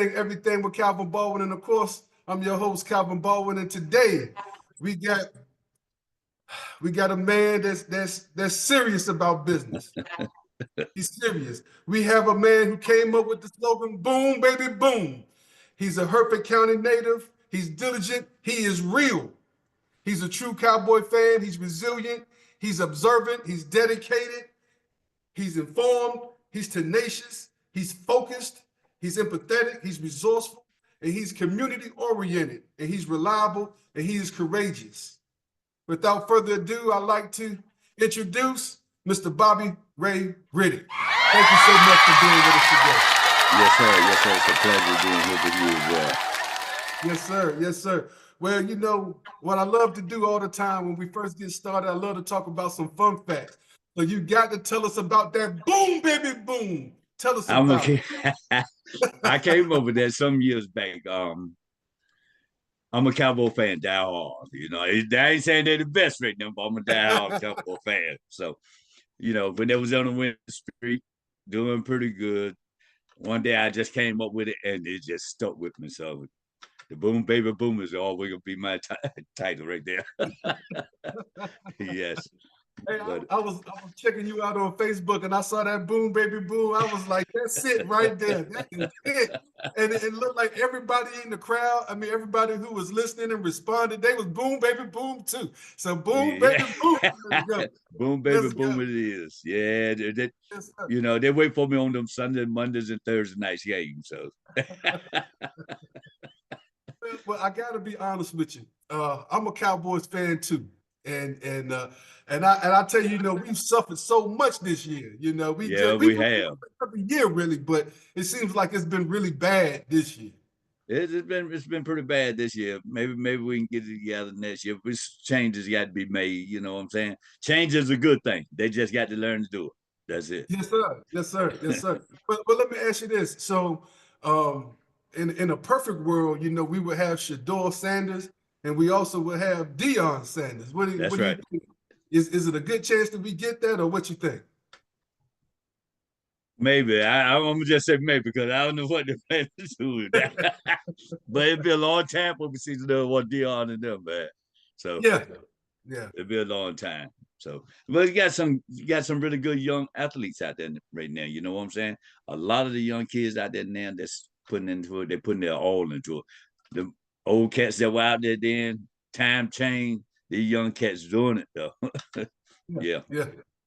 everything with Calvin Baldwin. And of course, I'm your host, Calvin Baldwin. And today we got a man that's serious about business. He's serious. We have a man who came up with the slogan, boom, baby, boom. He's a Hertford County native. He's diligent. He is real. He's a true Cowboy fan. He's resilient. He's observant. He's dedicated. He's informed. He's tenacious. He's focused. He's empathetic. He's resourceful. And he's community oriented. And he's reliable. And he is courageous. Without further ado, I'd like to introduce Mr. Bobby Ray Riddick. Thank you so much for being with us today. Yes, sir. Yes, sir. It's a pleasure being here with you as well. Yes, sir. Yes, sir. Well, you know, what I love to do all the time when we first get started, I love to talk about some fun facts. So you got to tell us about that boom, baby, boom. Tell us about it. I came up with that some years back. I'm a Cowboy fan, die hard. You know, I ain't saying they're the best right now, but I'm a die hard Cowboy fan. So, you know, when they was on the winning streak, doing pretty good. One day I just came up with it and it just stuck with me. So the boom, baby, boom is always gonna be my title right there. Yes. Hey, I was checking you out on Facebook and I saw that boom, baby, boom. I was like, that's it right there. That is it. And it looked like everybody in the crowd, I mean, everybody who was listening and responded, they was boom, baby, boom too. So boom, baby, boom. Boom, baby, boom it is. Yeah. You know, they wait for me on them Sunday, Mondays, and Thursday nights games. So well, I gotta be honest with you. I'm a Cowboys fan too. And I tell you, you know, we've suffered so much this year. You know, we have every year really, but it seems like it's been really bad this year. It's been pretty bad this year. Maybe we can get it together next year. But changes got to be made. You know what I'm saying? Change is a good thing. They just got to learn to do it. That's it. Yes, sir. Yes, sir. Yes, sir. But let me ask you this. So, in a perfect world, you know, we would have Shador Sanders, and we also would have Deion Sanders. What do you think? Is it a good chance that we get that, or what you think? Maybe. I'm gonna just say maybe because I don't know what they're planning to do with that. But it'd be a long time before we see what Deion and them, man. So yeah, it'd be a long time. So, but you got some really good young athletes out there right now. You know what I'm saying? A lot of the young kids out there now that's putting into it. They're putting their all into it. The old cats that were out there then, time changed. The young cats doing it though. Yeah,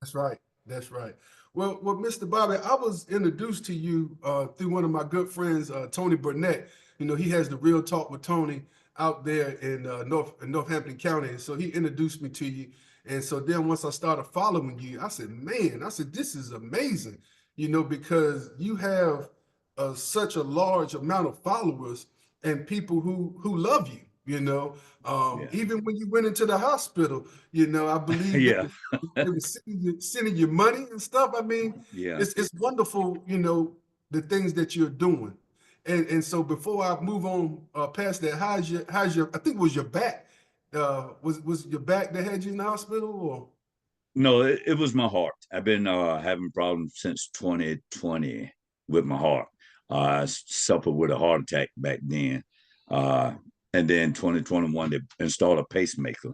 that's right. That's right. Well, Mr. Bobby, I was introduced to you through one of my good friends, Tony Burnett. You know, he has the Real Talk with Tony out there in Northampton County. And so he introduced me to you. And so then once I started following you, I said, man, this is amazing, you know, because you have such a large amount of followers and people who love you. You know, even when you went into the hospital, you know, I believe they were sending you money and stuff. I mean, it's wonderful, you know, the things that you're doing. And so before I move on past that, how's your I think it was your back. Was your back that had you in the hospital, or? No, it was my heart. I've been having problems since 2020 with my heart. I suffered with a heart attack back then. And then 2021, they installed a pacemaker.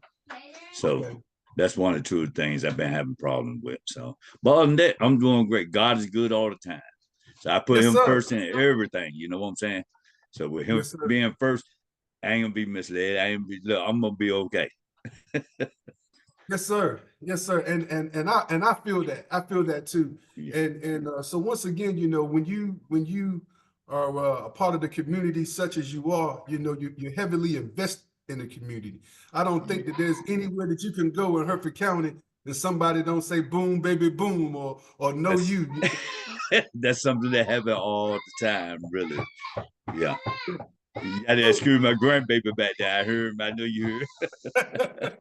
So that's one or two things I've been having problems with. So, but other than that, I'm doing great. God is good all the time. So I put him first in everything. You know what I'm saying? So with him being first, I ain't gonna be misled. I'm gonna be okay. Yes, sir. Yes, sir. And I feel that. I feel that too. Yeah. And so once again, you know, when you are a part of the community such as you are, you know, you heavily invest in the community. I don't think that there's anywhere that you can go in Hertford County and somebody don't say boom, baby, boom, or know you. That's something that happens all the time, really. Yeah. You got to excuse my grandbaby back there. I heard him. I know you heard.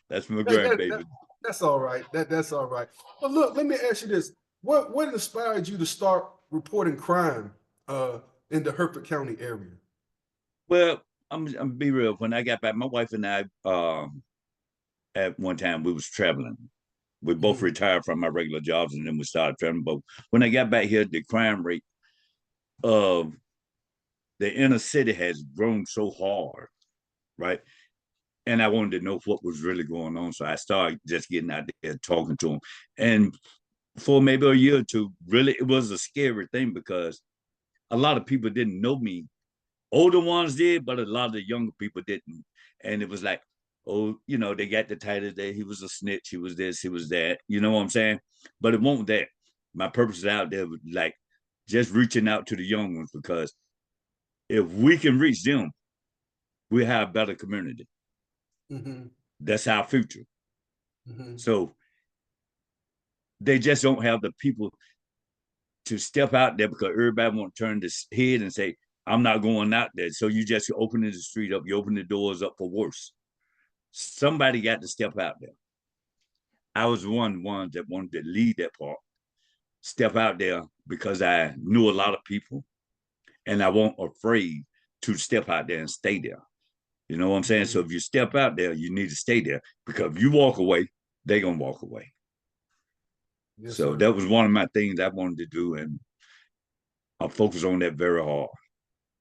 That's my grandbaby. That's all right. That's all right. But look, let me ask you this. What inspired you to start reporting crime in the Hertford County area? Well, I'm be real. When I got back, my wife and I, at one time we was traveling. We both retired from our regular jobs, and then we started traveling. But when I got back here, the crime rate of the inner city has grown so hard, right? And I wanted to know what was really going on. So I started just getting out there talking to them. And for maybe a year or two, really, it was a scary thing because a lot of people didn't know me. Older ones did, but a lot of the younger people didn't. And it was like, oh, they got the title that he was a snitch, he was this, he was that. You know what I'm saying? But it won't that. My purpose is out there was like just reaching out to the young ones because if we can reach them, we have a better community. Mm-hmm. That's our future. Mm-hmm. So they just don't have the people to step out there because everybody want to turn this head and say, I'm not going out there. So you just opening the street up, you open the doors up for worse. Somebody got to step out there. I was one that wanted to lead that part, step out there because I knew a lot of people and I wasn't afraid to step out there and stay there. You know what I'm saying? Mm-hmm. So if you step out there, you need to stay there because if you walk away, they're going to walk away. Yes, So sir. that was one of my things I wanted to do. And I focus on that very hard.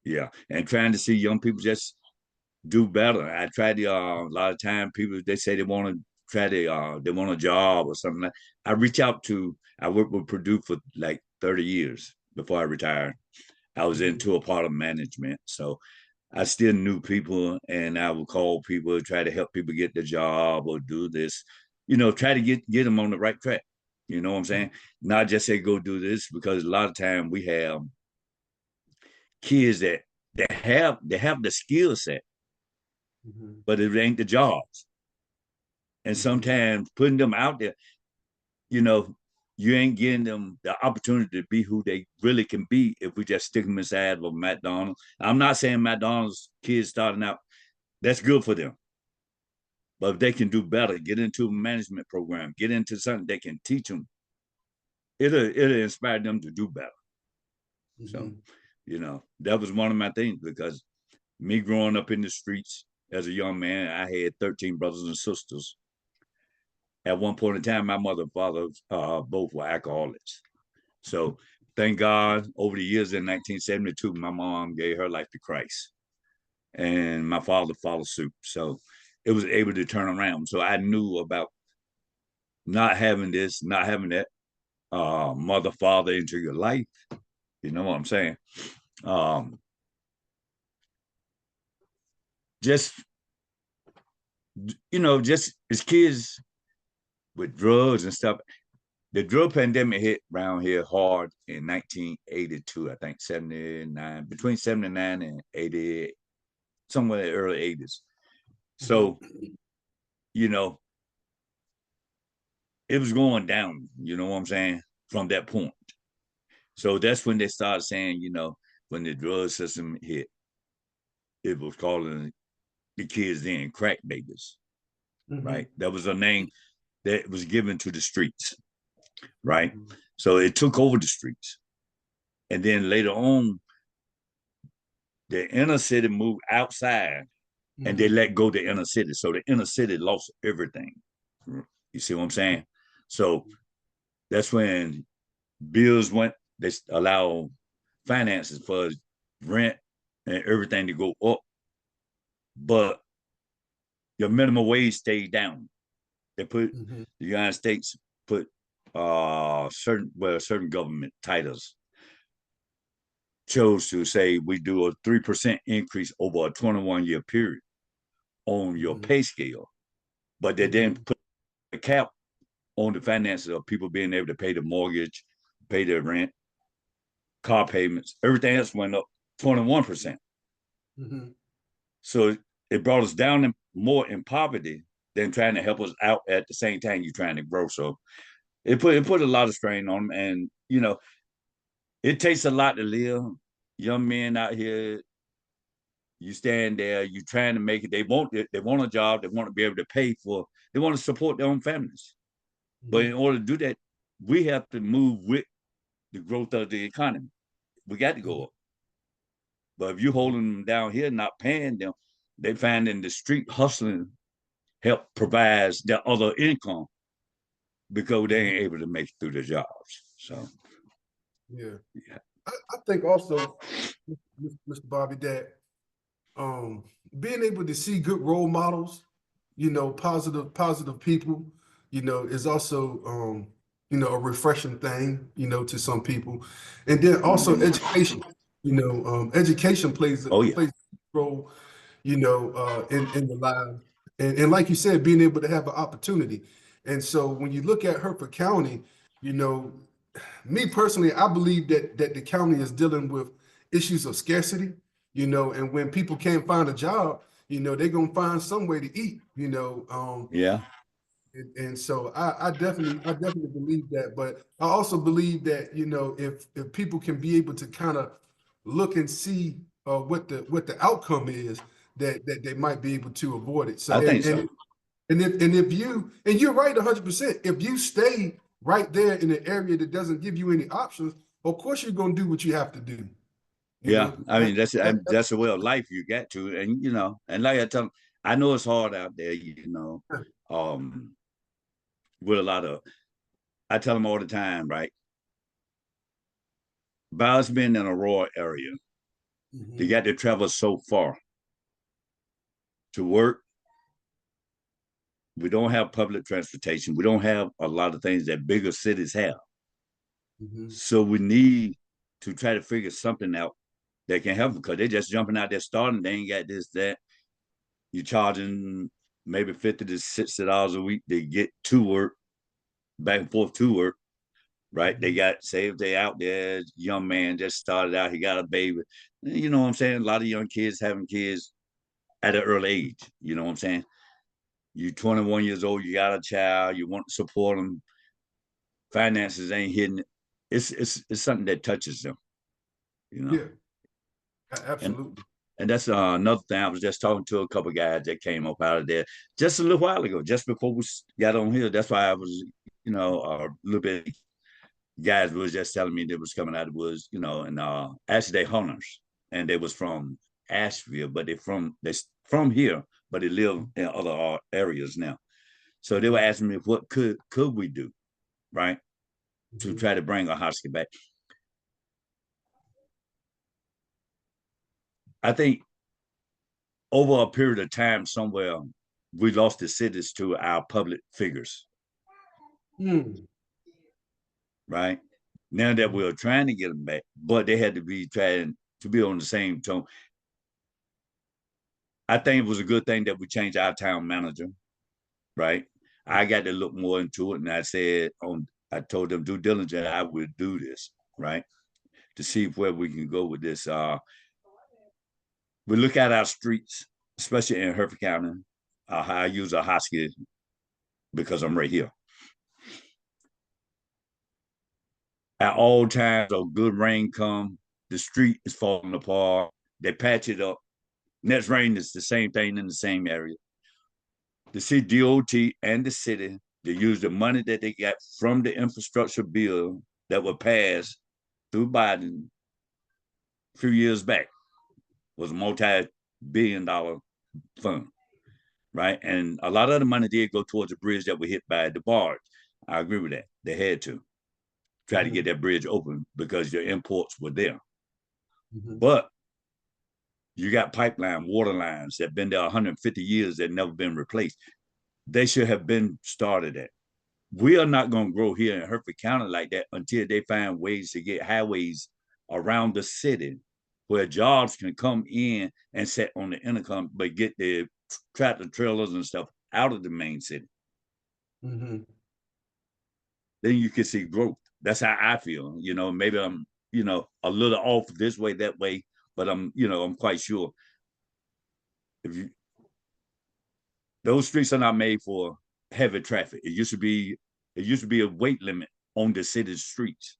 Yeah. And trying to see young people just do better. I tried to, a lot of time people, they say they want to try to, they want a job or something. I worked with Purdue for like 30 years before I retired. I was Mm-hmm. into a part of management. So I still knew people and I would call people, try to help people get the job or do this, try to get them on the right track. You know what I'm saying? Not just say go do this because a lot of time we have kids that they have the skill set, Mm-hmm. but it ain't the jobs. And Mm-hmm. sometimes putting them out there, you know, you ain't getting them the opportunity to be who they really can be if we just stick them inside of a McDonald's. I'm not saying McDonald's kids starting out, that's good for them. But if they can do better, get into a management program, get into something they can teach them, it'll inspire them to do better. So, Mm-hmm. that was one of my things because me growing up in the streets as a young man, I had 13 brothers and sisters. At one point in time, my mother and father both were alcoholics. So thank God, over the years in 1972, my mom gave her life to Christ, and my father followed suit. So it was able to turn around. So I knew about not having this, not having that mother, father into your life. You know what I'm saying? Um, just just as kids with drugs and stuff. The drug pandemic hit around here hard in 1982, I think 79, between 79 and 88, somewhere in the early 80s. So, Mm-hmm. you know, it was going down, you know what I'm saying, from that point. So that's when they started saying, when the drug system hit, it was calling the kids then crack babies, Mm-hmm. right? That was a name that was given to the streets, right? Mm-hmm. So it took over the streets. And then later on, the inner city moved outside and they Mm-hmm. let go the inner city. So the inner city lost everything. You see what I'm saying? So that's when bills went, they allow finances for rent and everything to go up, but your minimum wage stayed down. They put Mm-hmm. the United States put certain government titles chose to say we do a 3% increase over a 21-year period on your Mm-hmm. pay scale, but they Mm-hmm. didn't put a cap on the finances of people being able to pay the mortgage, pay their rent, car payments, everything else went up 21%. Mm-hmm. So it brought us down more in poverty than trying to help us out at the same time you're trying to grow. So it put a lot of strain on them. And, it takes a lot to live. Young men out here, you stand there, you trying to make it. They want a job, they want to be able to they want to support their own families. But Mm-hmm. in order to do that, we have to move with the growth of the economy. We got to go up. But if you Mm-hmm. holding them down here, not paying them, they find in the street hustling help provides their other income because they Mm-hmm. ain't able to make it through their jobs. So Yeah. yeah. I think also, Mr. Bobby, that being able to see good role models, positive people, is also a refreshing thing, to some people. And then also education, education plays Oh yeah. plays a role, in the lives. And like you said, being able to have an opportunity. And so when you look at Hertford County, you know, me personally, I believe that the county is dealing with issues of scarcity, and when people can't find a job, they're gonna find some way to eat, Yeah. and so I definitely believe that. But I also believe that, if people can be able to kind of look and see what the outcome is, that they might be able to avoid it. So I think so. and you're right 100%. If you stay right there in an area that doesn't give you any options, of course you're gonna do what you have to do. You Yeah. know I that, mean, that, that that's a way of life you got to. And and like I tell them, I know it's hard out there, um, with a lot of I tell them all the time, right? By us being in a rural area, they Mhm, got to travel so far to work. We don't have public transportation. We don't have a lot of things that bigger cities have. mhm, So we need to try to figure something out that can help them because they're just jumping out there starting. They ain't got this, that. You're charging maybe $50 to $60 a week to get to work, back and forth to work, right? They mhm. got, say if they out there, young man just started out, he got a baby. You know what I'm saying? A lot of young kids having kids at an early age. You know what I'm saying? You 21 years old, you got a child, you want to support them. Finances ain't hitting it. It's something that touches them, you know. Yeah, And absolutely. and that's another thing. I was just talking to a couple of guys that came up out of there just a little while ago, just before we got on here. That's why I was, a little bit. Guys was just telling me they was coming out of the woods, and actually they hunters, and they was from Asheville, but they from here, but they live in other areas now. So they were Mhm, asking me what could we do, right, to mhm, try to bring a husky back. I think over a period of time, somewhere we lost the cities to our public figures, mm, right? Now that mhm, we're trying to get them back, but they had to be trying to be on the same tone. I think it was a good thing that we changed our town manager, right? I got to look more into it, and I told them due diligence I would do this, right, to see where we can go with this. We look at our streets, especially in Hertford County. I use a husky because I'm right here. At all times, a good rain come, the street is falling apart. They patch it up. Next rain is the same thing in the same area. The city DOT and the city, they use the money that they got from the infrastructure bill that was passed through Biden a few years back, was a multi-billion-dollar fund, right? And a lot of the money did go towards the bridge that was hit by the barge. I agree with that. They had to try to get mhm, that bridge open because your imports were there. mhm, But you got pipeline, water lines that have been there 150 years that never been replaced. They should have been started at. We are not going to grow here in Hertford County like that until they find ways to get highways around the city where jobs can come in and set on the intercom, but get the tractor trailers and stuff out of the main city. mhm. Then you can see growth. That's how I feel. Maybe I'm, a little off this way, that way, but I'm quite sure if you those streets are not made for heavy traffic. It used to be a weight limit on the city's streets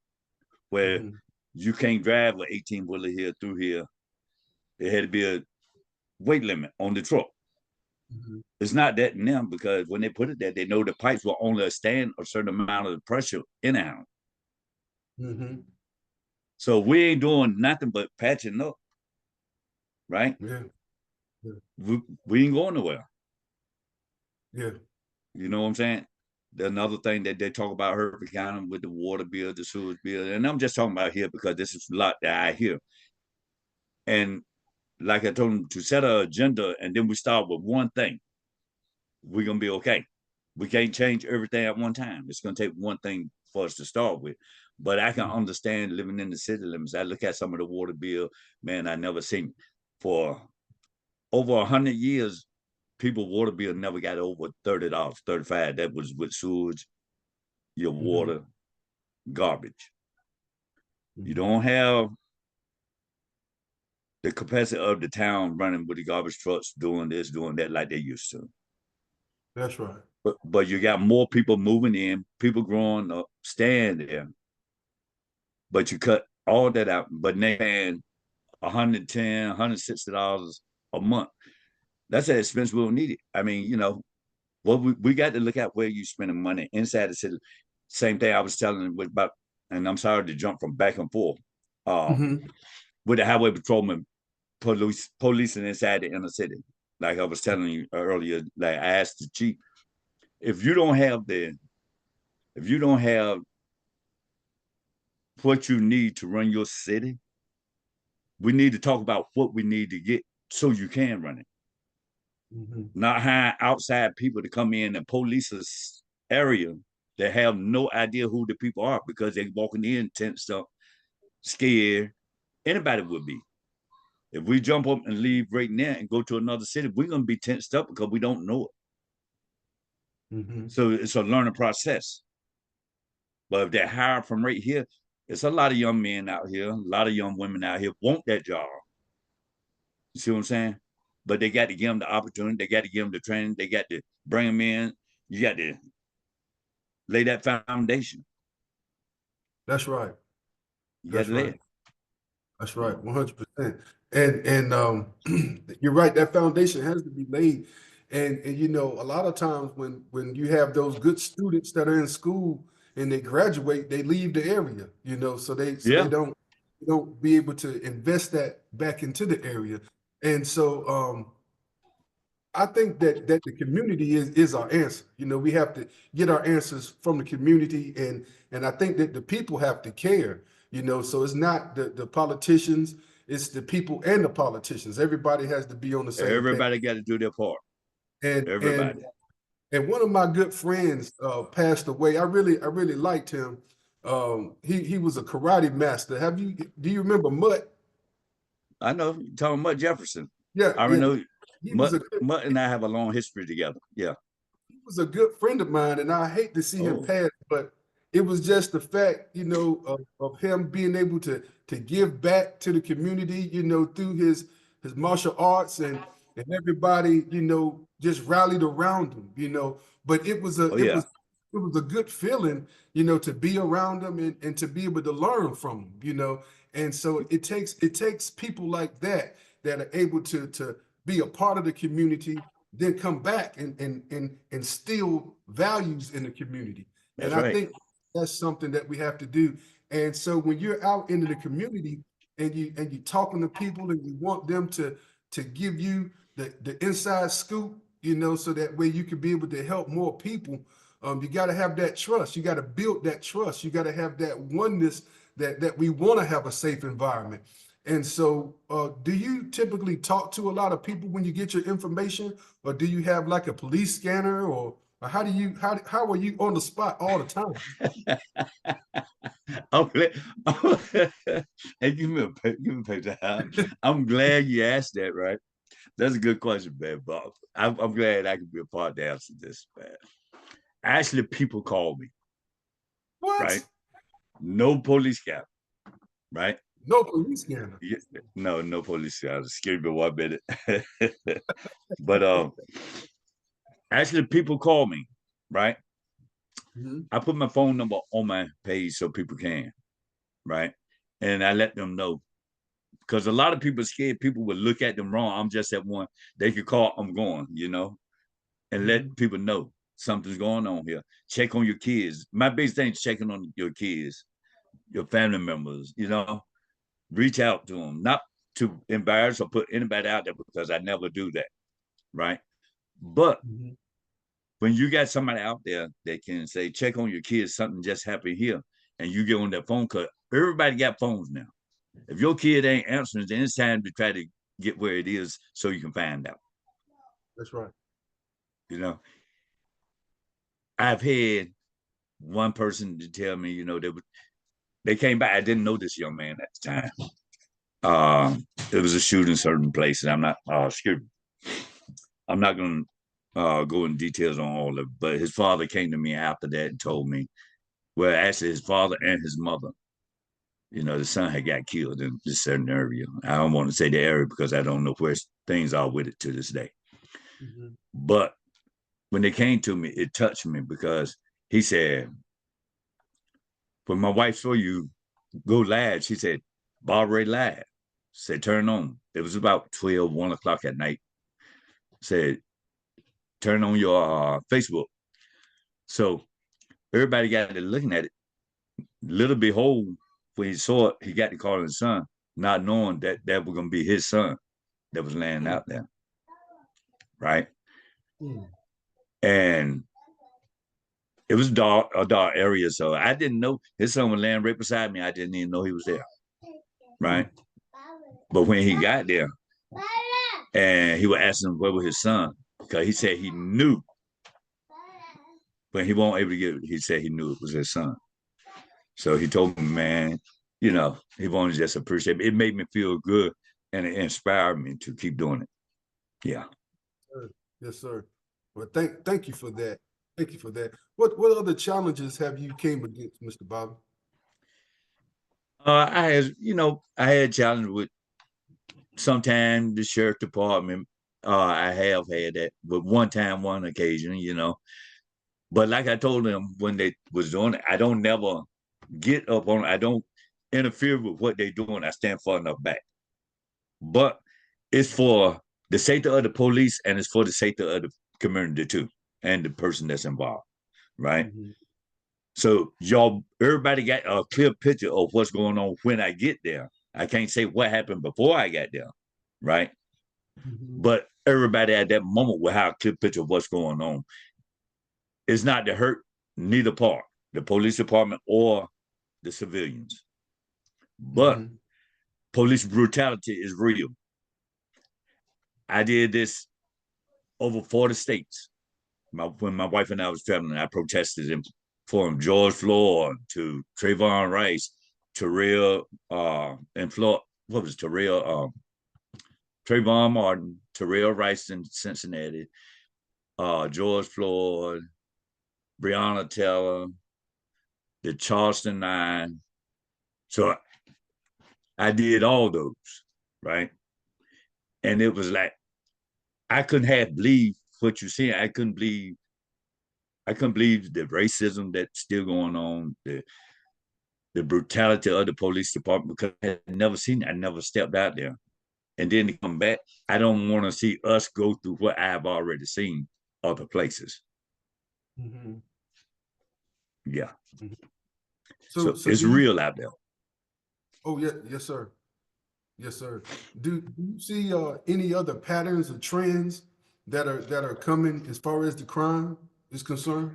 where Mhm, you can't drive an 18 wheeler here through here. There had to be a weight limit on the truck. mhm, It's not that now because when they put it there, they know the pipes will only stand a certain amount of pressure in and out. mhm. So we ain't doing nothing but patching up, right? Yeah, yeah, We ain't going nowhere. yeah. You know what I'm saying? another thing that they talk about Herb County with the water bill, the sewage bill, and I'm just talking about here because this is a lot that I hear. And like I told them, to set an agenda, and then we start with one thing, we're gonna be okay. We can't change everything at one time. It's gonna take one thing for us to start with. But I can understand living in the city limits. I look at some of the water bill, man. I never seen for over 100 years. People water bill never got over $30, 35. That was with sewage, your water, garbage. You don't have the capacity of the town running with the garbage trucks doing this, doing that like they used to. That's right. But you got more people moving in, people growing up, staying there. But you cut all that out, but they paying $110, $160 a month. That's an expense we don't need it. I mean, well, we got to look at where you spending money inside the city. Same thing I was telling about, and I'm sorry to jump from back and forth. With the highway patrolman policing inside the inner city. Like I was telling you earlier, like I asked the chief, if you don't have what you need to run your city, we need to talk about what we need to get so you can run it. Not hire outside people to come in and police this area that have no idea who the people are because they walking in tensed up, scared. Anybody would be. If we jump up and leave right now and go to another city, we're gonna be tensed up because we don't know it. So it's a learning process. But if they're hired from right here, it's a lot of young men out here, a lot of young women out here want that job. You see what I'm saying? But they got to give them the opportunity. They got to give them the training. They got to bring them in. You got to lay that foundation. That's right. You got to lay it. That's right, 100%. And you're right. That foundation has to be laid. And a lot of times when you have those good students that are in school and they graduate, they leave the area. So they don't be able to invest that back into the area. And so I think that the community is our answer. We have to get our answers from the community, and I think that the people have to care. So it's not the politicians, it's the people and the politicians. Everybody has to be on the same page. Everybody got to do their part. Everybody. And one of my good friends passed away. I really liked him. He was a karate master. Do you remember Mutt? I know. You're talking about Jefferson. Yeah, I know. Mutt and I have a long history together. Yeah. He was a good friend of mine, and I hate to see him pass, but it was just the fact, of him being able to give back to the community, through his martial arts, and everybody, just rallied around him. But it was a good feeling, to be around him and to be able to learn from him. And so it takes people like that are able to be a part of the community, then come back and instill values in the community. That's and I right. think that's something that we have to do. And so when you're out into the community and you talking to people and you want them to give you the inside scoop, so that way you can be able to help more people, you got to have that trust. You got to build that trust. You got to have that oneness that we want to have a safe environment. And so do you typically talk to a lot of people when you get your information, or do you have like a police scanner, or how are you on the spot all the time? And give me a picture. I'm glad you asked that, right? That's a good question, man, Bob. I'm glad I can be a part to answer this, man. Actually, people call me. What? Right? No police cap, right? No police scanner. No police scanner. Excuse me 1 minute. But actually, people call me, right? I put my phone number on my page so people can, right? And I let them know, because a lot of people are scared people will look at them wrong. I'm just at one. They could call, I'm going, and let people know something's going on here. Check on your kids. My biggest thing is checking on your kids, your family members, reach out to them, not to embarrass or put anybody out there, because I never do that, right? But when you got somebody out there that can say, check on your kids, something just happened here, and you get on that phone call, everybody got phones now. If your kid ain't answering, then it's time to try to get where it is so you can find out. That's right. You know, I've had one person to tell me, they came back. I didn't know this young man at the time. It was a shooting in certain places. I'm not I'm not going to go in details on all of it, but his father came to me after that and told me, well, actually, his father and his mother, the son had got killed in this certain area. I don't want to say the area because I don't know where things are with it to this day. Mm-hmm. But when they came to me, it touched me because he said, when my wife saw you go live, she said, Bobby Ray live. Said, turn on. It was about 12, 1 o'clock at night. Said, turn on your Facebook. So everybody got to looking at it. Little behold, when he saw it, he got to call his son, not knowing that that was going to be his son that was laying out there. Right. And it was a dark area. So I didn't know his son was laying right beside me. I didn't even know he was there. Right. But when he got there and he was asking where was his son, because he said he knew, but he won't able to get it. He said he knew it was his son. So he told me, man, he wanted to just appreciate it. It made me feel good and it inspired me to keep doing it. Yeah. Yes, sir. Well, thank you for that. Thank you for that. What other challenges have you came against, Mr. Bobby? I had challenge with sometimes the sheriff department. I have had that, but one occasion. But like I told them when they was doing it, I don't never get up on. I don't interfere with what they're doing. I stand far enough back. But it's for the safety of the police and it's for the safety of the community too, and the person that's involved, right? Mm-hmm. So everybody got a clear picture of what's going on when I get there. I can't say what happened before I got there, right? Mm-hmm. But everybody at that moment will have a clear picture of what's going on. It's not to hurt neither part, the police department or the civilians. But mm-hmm. Police brutality is real. I did this over 40 states. When my wife and I was traveling, I protested from George Floyd to Trayvon Rice, Terrell in Florida. What was Terrell? Trayvon Martin, Terrell Rice in Cincinnati, George Floyd, Breonna Taylor, the Charleston 9. So I did all those, right? And it was like, I couldn't believe what you see. I couldn't believe the racism that's still going on, the brutality of the police department, because I had never seen it. I never stepped out there. And then to come back, I don't want to see us go through what I've already seen other places. Mm-hmm. Yeah. Mm-hmm. So it's real out there. Oh, yeah. Yes, sir. Yes, sir. Do you see any other patterns or trends that are coming as far as the crime is concerned?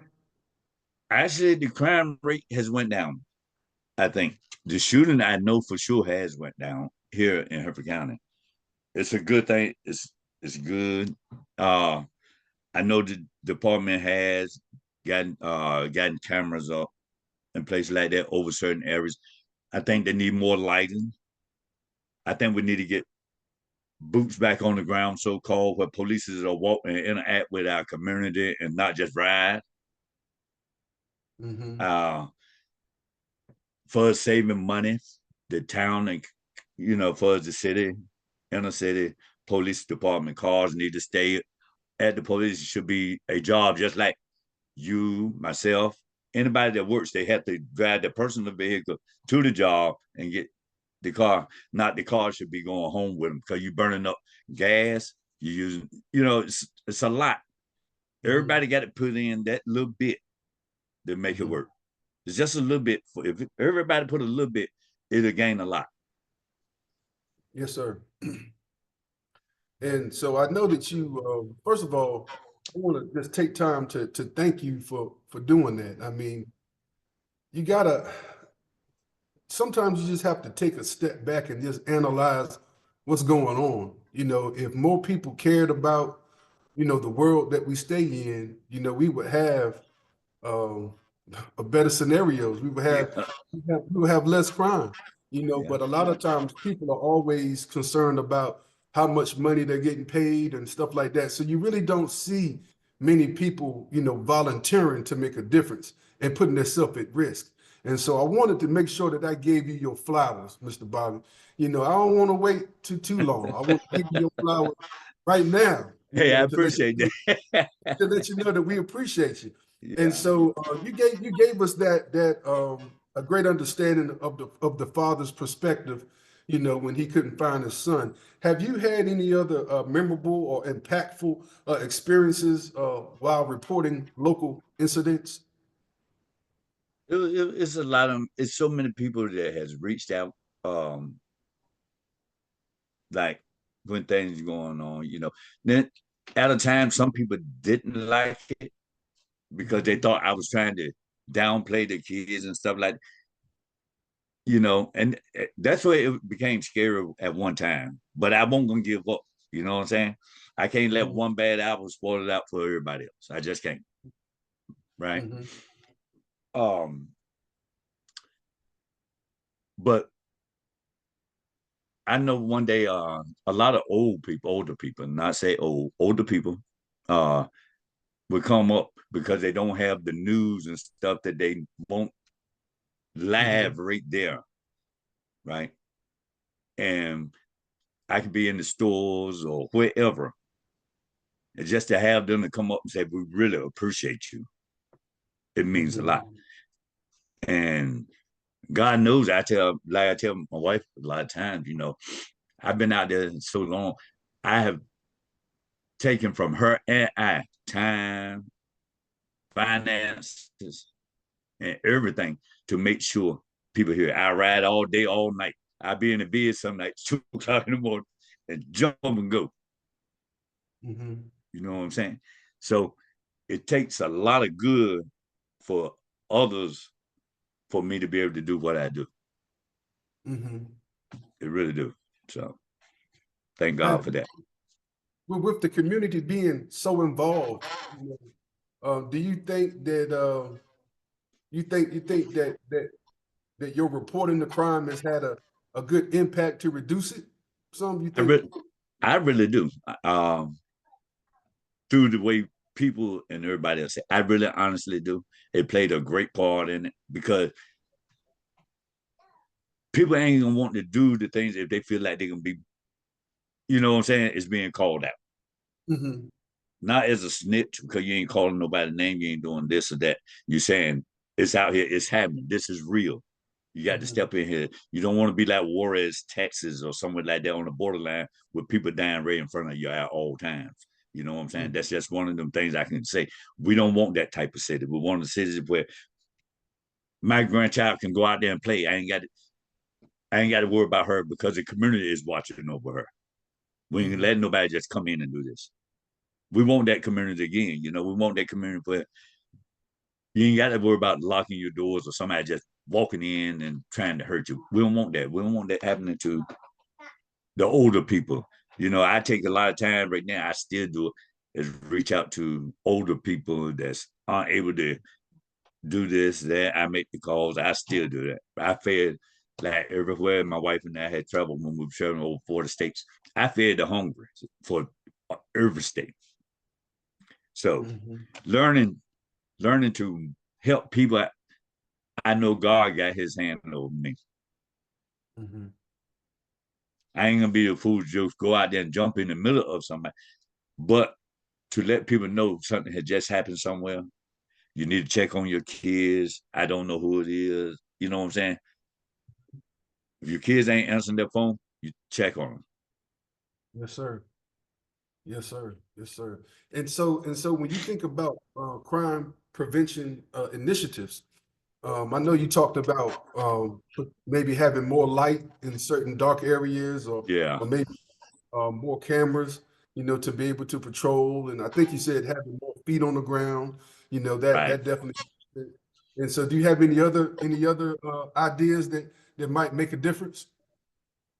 Actually, the crime rate has went down. I think the shooting, I know for sure, has went down here in Hereford County. It's a good thing. It's good. I know the department has gotten cameras up in places like that over certain areas. I think they need more lighting. I think we need to get boots back on the ground, so-called, where police are walk and interact with our community and not just ride. Mm-hmm. For saving money, the town and for the city, inner city police department cars need to stay at the police. It should be a job just like you, myself, anybody that works. They have to drive their personal vehicle to the job and get the car. Not the car should be going home with them because you're burning up gas. You using, it's a lot. Everybody got to put in that little bit to make it work. It's just a little bit. If everybody put a little bit, it'll gain a lot. Yes, sir. And so I know that you, first of all, want to just take time to thank you for doing that. I mean, you gotta sometimes you just have to take a step back and just analyze what's going on. You know, if more people cared about, the world that we stay in, we would have um, a better scenarios. Yeah, We would have less crime, yeah. but a lot of times people are always concerned about how much money they're getting paid and stuff like that. So you really don't see many people, volunteering to make a difference and putting themselves at risk. And so I wanted to make sure that I gave you your flowers, Mr. Bobby. I don't want to wait too long. I want to give you your flowers right now, Hey, I to let appreciate that. you know that we appreciate you. And Yeah. so you gave us that a great understanding of the father's perspective, when he couldn't find his son. Have you had any other memorable or impactful experiences while reporting local incidents? It's a lot of it's so many people that has reached out, um, like when things going on. Then at a time, some people didn't like it because they Mhm, thought I was trying to downplay the kids and stuff like, and that's where it became scary at one time. But I won't gonna give up. You know what I'm saying? I can't let mhm, one bad apple spoil it out for everybody else. I just can't. Right. mhm, Um, but I know one day a lot of older people, not say old, older people, uh would come up because they don't have the news and stuff that they want live mhm, right there, right? And I could be in the stores or wherever, and just to have them to come up and say, "We really appreciate you," it means a lot. mhm, And God knows, I tell my wife a lot of times, I've been out there so long, I have taken from her and I time, finances, and everything to make sure people here. I ride all day, all night. I be in the bed some nights, 2 o'clock in the morning, and jump and go. mhm, You know what I'm saying? So it takes a lot of good for others for me to be able to do what I do. mhm. It really do. So thank God Have, for that. with the community being so involved, do you think that you think that your reporting the crime has had a good impact to reduce it? Some you I think? really, I really do. Through the way people and everybody else say, I really honestly do. It played a great part in it because people ain't gonna want to do the things if they feel like they're gonna be, you know what I'm saying, it's being called out. Mhm, Not as a snitch because you ain't calling nobody's name, you ain't doing this or that. You're saying it's out here, it's happening. This is real. You got to mhm, step in here. You don't want to be like Juarez, Texas, or somewhere like that on the borderline with people dying right in front of you at all times. You know what I'm saying? mhm, That's just one of them things I can say. We don't want that type of city. We want a city where my grandchild can go out there and play. I ain't got to worry about her because the community is watching over her. We ain't mhm, letting nobody just come in and do this. We want that community again. We want that community where you ain't got to worry about locking your doors or somebody just walking in and trying to hurt you. We don't want that. We don't want that happening to the older people. I take a lot of time right now. I still do it. Is reach out to older people that's aren't able to do this, that. I make the calls. I still do that. I fed like everywhere my wife and I had traveled when we were traveling over 40 states. I fed the hungry for every state. So mhm, learning, learning to help people. I know God got his hand over me. mhm. I ain't gonna be a fool just go out there and jump in the middle of somebody. But to let people know something had just happened somewhere, you need to check on your kids. I don't know who it is. You know what I'm saying? If your kids ain't answering their phone, you check on them. Yes, sir. Yes, sir. Yes, sir. And so when you think about crime prevention initiatives, I know you talked about maybe having more light in certain dark areas, or Yeah. or maybe more cameras. to be able to patrol. And I think you said having more feet on the ground, Right. that definitely. And so do you have any other ideas that might make a difference?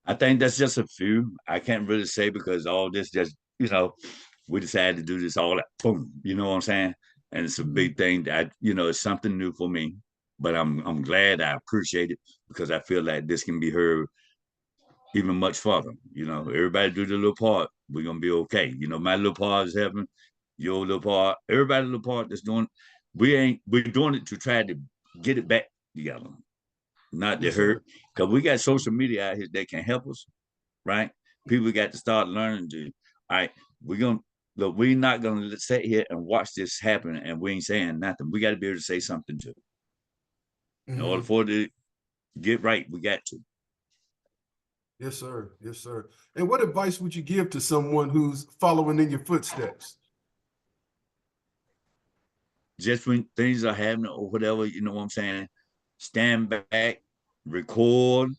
I think that's just a few. I can't really say because all this just, we decided to do this all at boom. You know what I'm saying? And it's a Mhm. big thing that, it's something new for me. But I'm glad, I appreciate it because I feel like this can be heard even much further. Everybody do their little part. We're gonna be okay. My little part is helping, your little part, everybody little part that's doing. We're doing it to try to get it back together, not to Yes, hurt. sir. Because we got social media out here that can help us, right? People got to start learning to. All right, we're gonna look. We're not gonna sit here and watch this happen, and we ain't saying nothing. We got to be able to say something too. In order Hmm. for it to get right, we got to. Yes, sir. Yes, sir. And what advice would you give to someone who's following in your footsteps? Just when things are happening or whatever, you know what I'm saying? Stand back, record,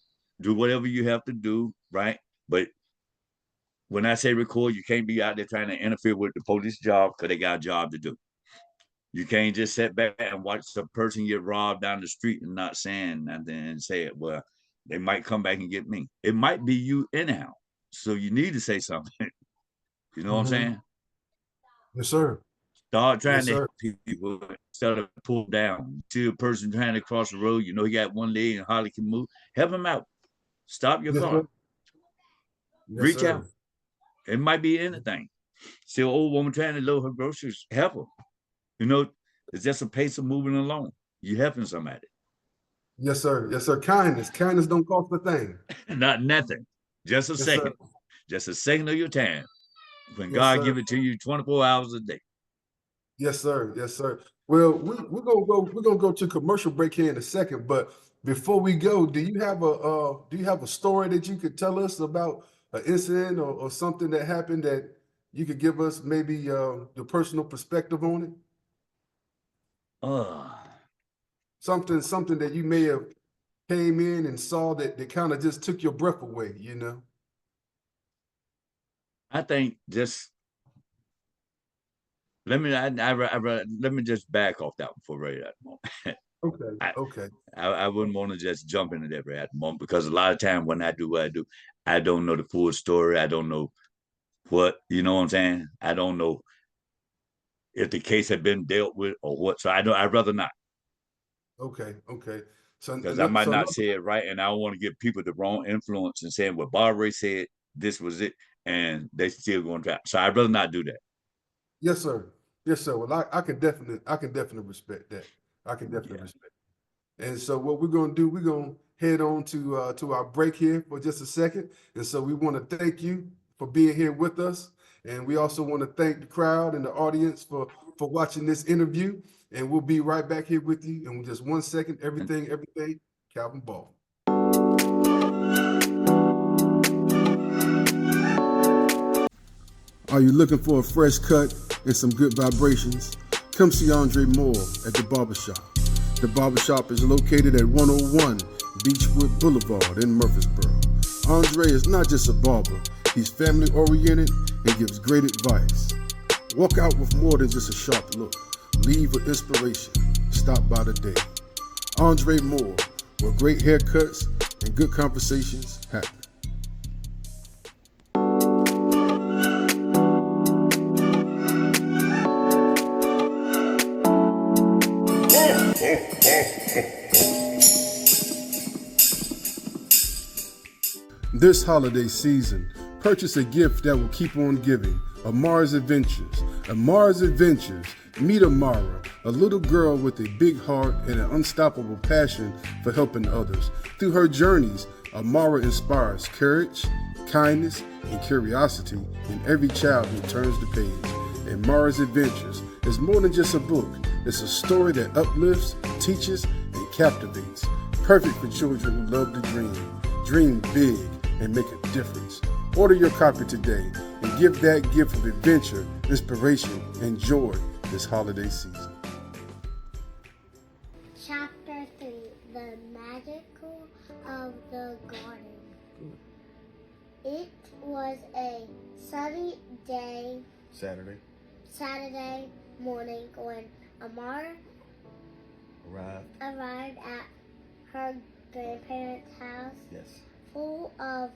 do whatever you have to do, right? But when I say record, you can't be out there trying to interfere with the police job because they got a job to do. You can't just sit back and watch a person get robbed down the street and not saying nothing and say it. Well, they might come back and get me. It might be you anyhow. So you need to say something. You know what I'm Hmm. saying? Yes, sir. Start trying Yes, to sir. help people instead of pull down. See a person trying to cross the road, he got one leg and hardly can move. Help him out. Stop your Yes, sir. car. Yes, Reach out. sir. It might be anything. See an old woman trying to load her groceries. Help her. You know, it's just a pace of moving along. You helping somebody. Yes, sir. Yes, sir. Kindness. Kindness don't cost a thing. Not nothing. Just a Yes, sir. second. Just a second of your time. When Yes, God sir. give it to you 24 hours a day. Yes, sir. Yes, sir. Well, we're gonna go to commercial break here in a second, but before we go, do you have a story that you could tell us about an incident or something that happened that you could give us maybe the personal perspective on it? Oh, Something that you may have came in and saw that kind of just took your breath away? I think just let me just back off that one for right at the moment. Okay, I, okay, I wouldn't want to just jump into that right at the moment because a lot of time when I do what I do, I don't know the full story. I don't know what, you know what I'm saying? I don't know if the case had been dealt with or what. So I'd rather not okay, okay. So, because I might so not another, say it right. And I don't want to give people the wrong influence and saying what Bobby Ray said, this was it. And they still going to try. So I'd rather not do that. yes, sir. Yes, sir. Well, I can definitely respect that. I can definitely Yeah. respect. And so what we're gonna do, we're gonna head on to our break here for just a second. And so we want to thank you for being here with us. And we also want to thank the crowd and the audience for watching this interview. And we'll be right back here with you in just 1 second. And Everything, Calvin Ball. Are you looking for a fresh cut and some good vibrations? Come see Andre Moore at the Barbershop. The Barbershop is located at 101 Beechwood Boulevard in Murfreesboro. Andre is not just a barber, he's family oriented and gives great advice. Walk out with more than just a sharp look. Leave with inspiration. Stop by today. Andre Moore, where great haircuts and good conversations happen. This holiday season, purchase a gift that will keep on giving. Amara's Adventures. Amara's Adventures. Meet Amara, a little girl with a big heart and an unstoppable passion for helping others. Through her journeys, Amara inspires courage, kindness, and curiosity in every child who turns the page. Amara's Adventures is more than just a book. It's a story that uplifts, teaches, and captivates. Perfect for children who love to dream. Dream big and make a difference. Order your copy today and give that gift of adventure, inspiration, and joy this holiday season. Chapter 3 The Magical of the Garden. It was a sunny Saturday morning when Amar arrived at her grandparents' house. Yes. Full of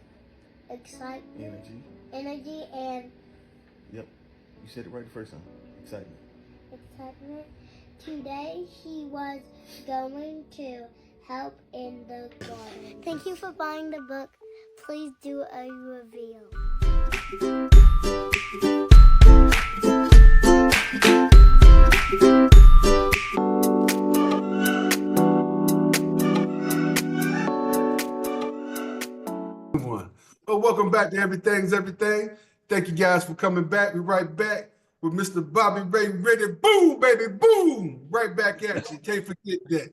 excitement, energy, and yep, you said it right the first time. Excitement. Today she was going to help in the garden. Thank you for buying the book. Please do a reveal. Well, welcome back to Everything's Everything. Thank you guys for coming back. We're right back with Mr. Bobby Ray Riddick. Boom, baby, boom. Right back at you. Can't forget that.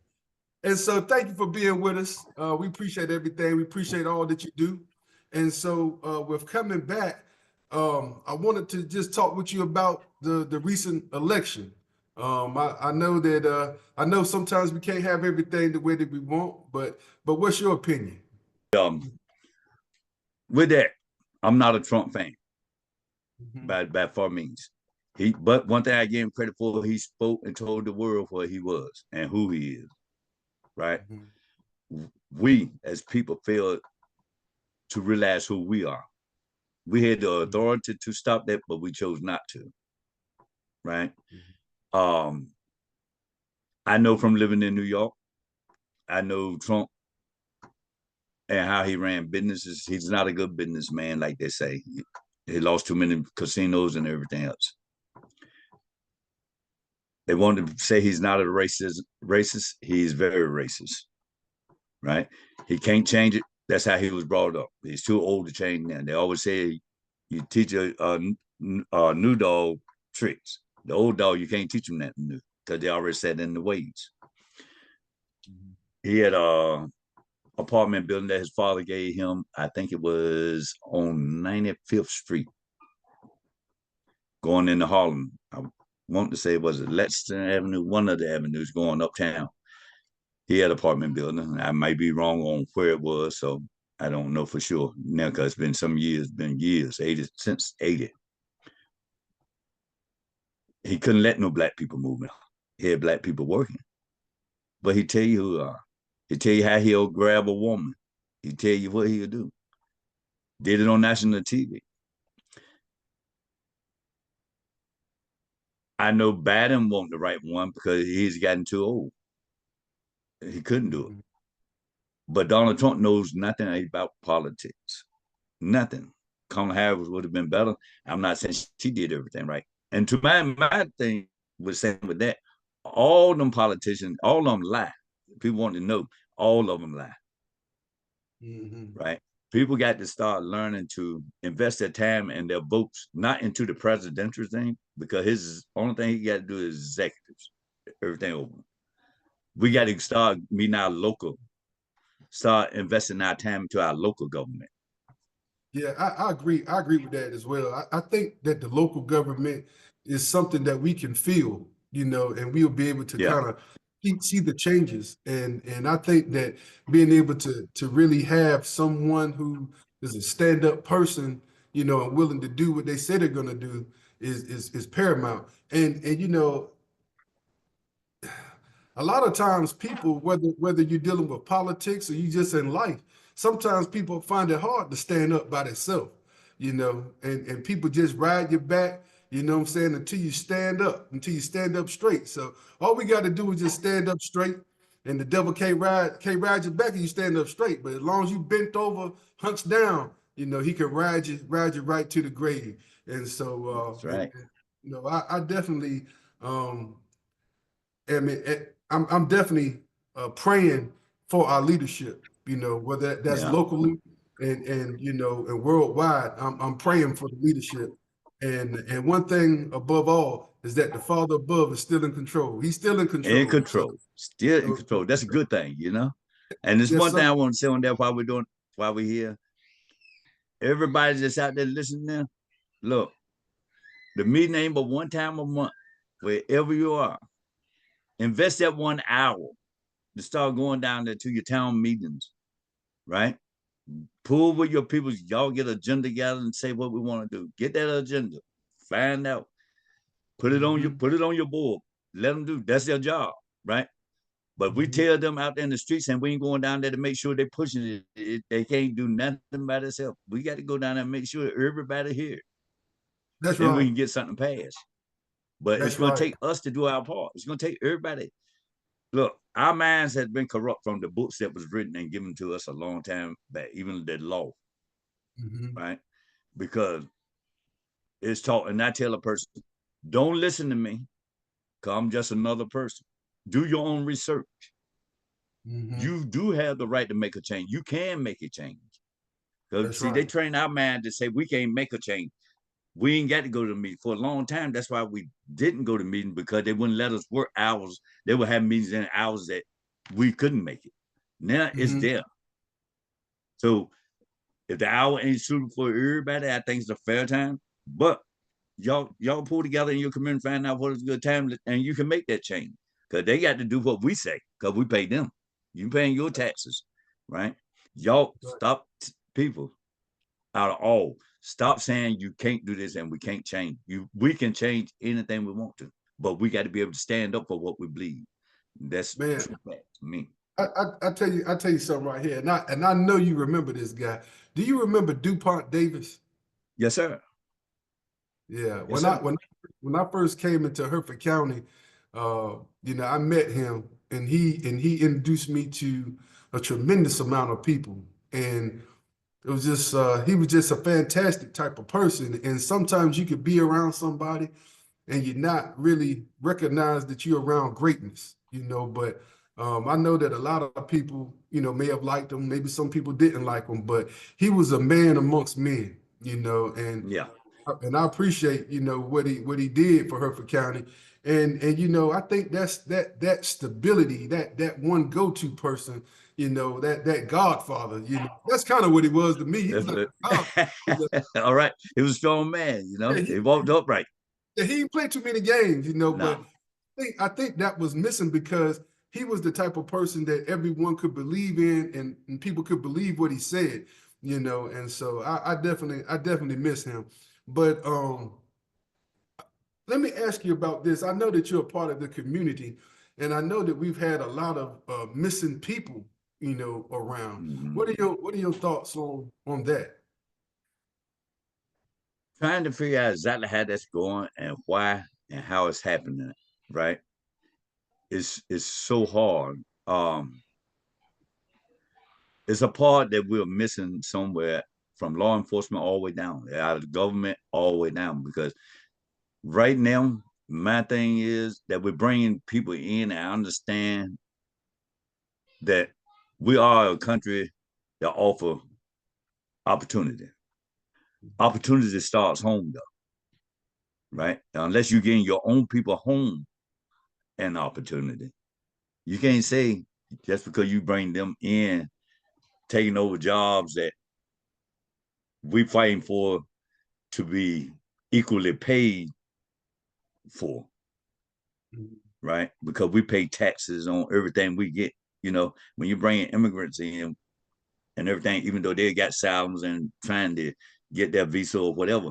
And so thank you for being with us. We appreciate everything. We appreciate all that you do. And so with coming back, I wanted to just talk with you about the recent election. I know that I know sometimes we can't have everything the way that we want, but what's your opinion? With that, I'm not a Trump fan by far means. But one thing I give him credit for, he spoke and told the world what he was and who he is. Right? We as people fail to realize who we are. We had the authority to stop that, but we chose not to. Right? I know from living in New York, I know Trump and how he ran businesses. He's not a good businessman, like they say. He lost too many casinos and everything else. They want to say he's not a racist. He's very racist, right? He can't change it. That's how he was brought up. He's too old to change now. They always say you teach a new dog tricks. The old dog, you can't teach him that new because they already set in the ways. He had a apartment building that his father gave him. I think it was on 95th Street, going into Harlem. I want to say it was Lexington Avenue, one of the avenues going uptown. He had an apartment building. I might be wrong on where it was, so I don't know for sure now because it's been some years, 80 since 80. He couldn't let no black people move in. He had black people working. But he tell you who he tell you how he'll grab a woman. He tell you what he'll do. Did it on national TV. I know Biden wasn't the right one because he's gotten too old. He couldn't do it. But Donald Trump knows nothing about politics. Nothing. Kamala Harris would have been better. I'm not saying she did everything right. And to my thing was saying with that, all them politicians, all of them lie. People want to know, all of them lie. Right? People got to start learning to invest their time and their votes, not into the presidential thing, because his only thing he got to do is executives, everything over. We got to start meeting our local, start investing our time into our local government. Yeah, I agree. I agree with that as well. I think that the local government is something that we can feel, and we'll be able to kind of see the changes. And I think that being able to really have someone who is a stand-up person, and willing to do what they say they're going to do is paramount. And a lot of times people, whether you're dealing with politics or you just in life, sometimes people find it hard to stand up by themselves, and people just ride your back, you know what I'm saying, until you stand up straight. So all we got to do is just stand up straight, and the devil can't ride your back if you stand up straight. But as long as you bent over, hunched down, he can ride you right to the grave. And so that's right. I definitely I'm definitely praying for our leadership, whether that's locally and worldwide. I'm praying for the leadership. And one thing above all is that the Father above is still in control. He's still in control. In control. Still in control. That's a good thing, And there's one thing I want to say on that while we're here. Everybody that's out there listening now, look, the meeting ain't but one time a month, wherever you are. Invest that 1 hour to start going down there to your town meetings, right? Pull with your people. Y'all get an agenda together and say what we want to do. Get that agenda. Find out. Put it on your board. Let them do. That's their job, right? But we tell them out there in the streets, and we ain't going down there to make sure they're pushing it. They can't do nothing by themselves. We got to go down there and make sure everybody here, That's then we right. can get something passed. But it's That's going to right. take us to do our part. It's going to take everybody. Look, our minds have been corrupt from the books that was written and given to us a long time back, even the law, right? Because it's taught, and I tell a person, don't listen to me, because I'm just another person. Do your own research. You do have the right to make a change. You can make a change. Because That's see, they right. train our mind to say we can't make a change. We ain't got to go to the meeting for a long time. That's why we didn't go to meeting, because they wouldn't let us work hours. They would have meetings in hours that we couldn't make it. Now it's there. So if the hour ain't suitable for everybody, I think it's a fair time. But y'all pull together in your community, find out what is a good time, and you can make that change. Because they got to do what we say, because we pay them. You paying your taxes, right? Y'all stop people out of all. Stop saying you can't do this and we can't change. We can change anything we want to, but we got to be able to stand up for what we believe. That's Man, true to me. I tell you something right here, and I know you remember this guy. Do you remember DuPont Davis? Yes, sir. Yeah. Yes, sir. When I first came into Hertford County, I met him, and he introduced me to a tremendous amount of people, and it was just he was just a fantastic type of person. And sometimes you could be around somebody and you're not really recognize that you're around greatness, but I know that a lot of people, may have liked him. Maybe some people didn't like him, but he was a man amongst men, Yeah. and I appreciate, what he did for Hertford County. And I think that stability, that one go-to person, that Godfather, that's kind of what he was to me. He was That's like it. a God. All right. He was a strong man, Yeah, He walked upright. he didn't play too many games, but No. I think that was missing because he was the type of person that everyone could believe in, and people could believe what he said, and so I definitely miss him. But let me ask you about this. I know that you're a part of the community, and I know that we've had a lot of missing people, around. Mm-hmm. What are your thoughts on that? Trying to figure out exactly how that's going and why and how it's happening, right? It's so hard. It's a part that we're missing somewhere from law enforcement all the way down, out of the government all the way down. Because right now, my thing is that we're bringing people in. And I understand that we are a country that offer opportunity. Opportunity starts home, though, right? Unless you're getting your own people home an opportunity, you can't say just because you bring them in, taking over jobs that we fighting for to be equally paid for, right? Because we pay taxes on everything we get. When you bring immigrants in and everything, even though they got asylums and trying to get their visa or whatever,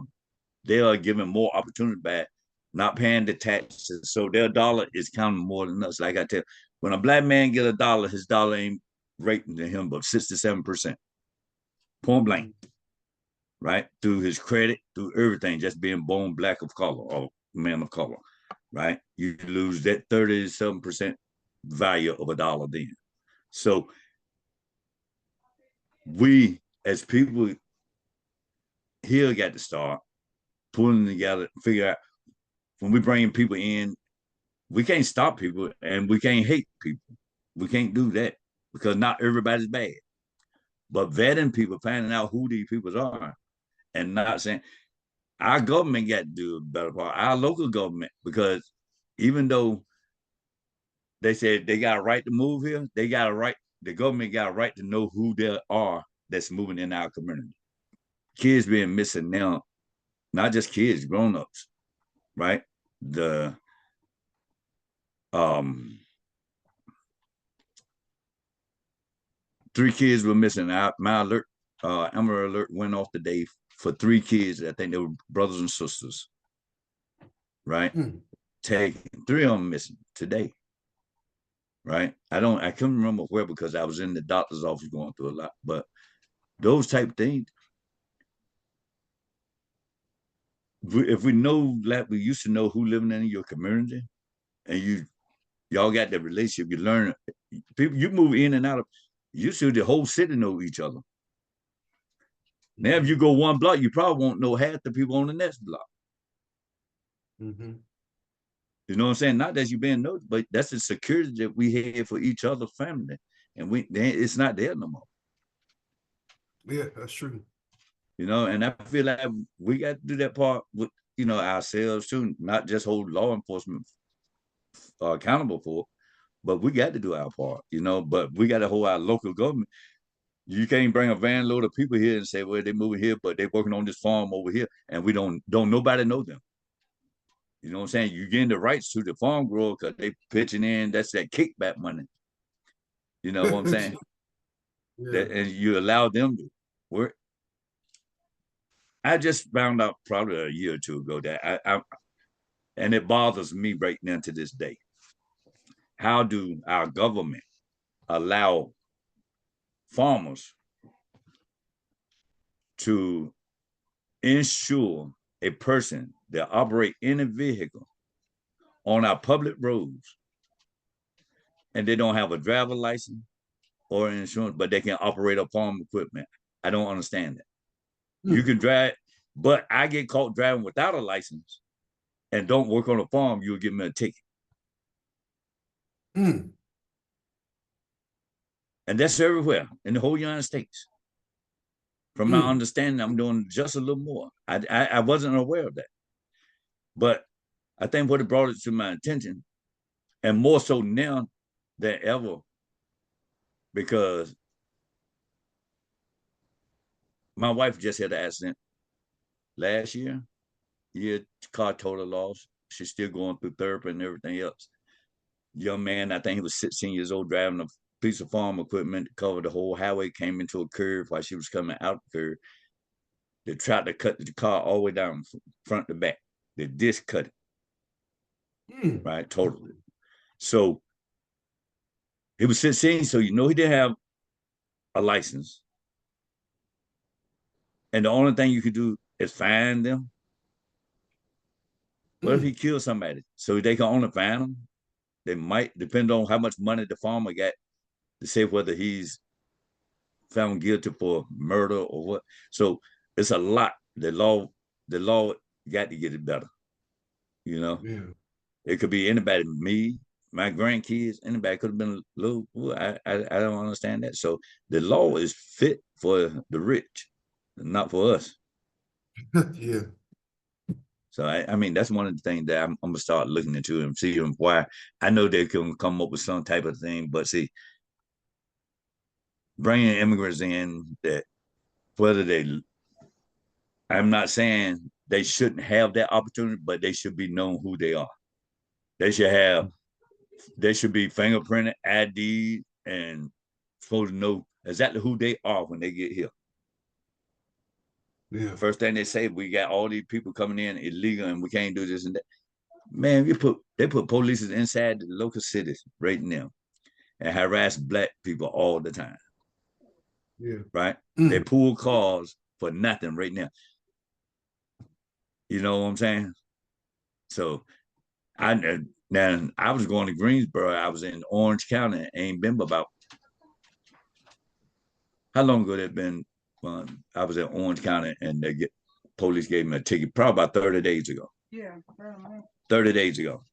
they are given more opportunity back, not paying the taxes. So their dollar is counting more than us. Like I tell, when a black man get a dollar, his dollar ain't rating to him but 67%. Point blank, right? Through his credit, through everything, just being born black of color or man of color, right? You lose that 37% value of a dollar then. So we as people here got to start pulling together, figure out when we bring people in, we can't stop people and we can't hate people. We can't do that because not everybody's bad. But vetting people, finding out who these people are, and not saying our government got to do a better part, our local government, because even though they said they got a right to move here, they got a right, the government got a right to know who they are that's moving in our community. Kids being missing now, not just kids, grown-ups, right? The um 3 kids were missing out my alert Amber Alert went off today for 3 kids. I think they were brothers and sisters, right? Taken 3 of them missing today, right? I couldn't remember where because I was in the doctor's office going through a lot, but those type of things. If we know, like we used to know who living in your community, and y'all got that relationship, you learn people, you move in and out of, you see the whole city know each other. Now, if you go 1 block, you probably won't know half the people on the next block. Mm-hmm. You know what I'm saying? Not that you've been noticed, but that's the security that we have for each other's family, and it's not there no more. Yeah, that's true. You know, and I feel like we got to do that part with ourselves too, not just hold law enforcement accountable for, but we got to do our part. You know, but we got to hold our local government. You can't bring a van load of people here and say, well, they're moving here, but they're working on this farm over here, and we don't nobody know them. You know what I'm saying? You getting the rights to the farm grower because they pitching in. That's that kickback money. You know what I'm saying? Yeah. And you allow them to work. I just found out probably a year or 2 ago that and it bothers me right now to this day. How do our government allow farmers to insure a person that operate any vehicle on our public roads and they don't have a driver license or insurance, but they can operate a farm equipment? I don't understand that. You can drive, but I get caught driving without a license and don't work on a farm, you'll give me a ticket. And that's everywhere in the whole United States. From my understanding, I'm doing just a little more. I wasn't aware of that. But I think what it brought it to my attention, and more so now than ever, because my wife just had an accident last year. Car total loss. She's still going through therapy and everything else. Young man, I think he was 16 years old, driving a piece of farm equipment to cover the whole highway, came into a curve while she was coming out the curve. They tried to cut the car all the way down front to back. The disc cut it. Right, totally. So he was 16, so he didn't have a license. And the only thing you could do is find them. What if he killed somebody? So they can only find him. They might, depend on how much money the farmer got, to say whether he's found guilty for murder or what. So it's a lot. The law got to get it better. Yeah. It could be anybody, me, my grandkids, anybody could have been little. I don't understand that. So the law is fit for the rich, not for us. Yeah. So I mean, that's one of the things that I'm gonna start looking into and seeing why. I know they can come up with some type of thing, but see, bringing immigrants in, that whether I'm not saying they shouldn't have that opportunity, but they should be known who they are. They should be fingerprinted, ID, and supposed to know exactly who they are when they get here. Yeah. First thing they say, we got all these people coming in illegal and we can't do this and that. Man, they put police inside the local cities right now and harass Black people all the time. Yeah. Right? They pull cars for nothing right now. You know what I'm saying? So I was going to Greensboro. I was in Orange County. Ain't been about, how long ago that been? I was in Orange County and police gave me a ticket probably about 30 days ago. Yeah. 30 days ago.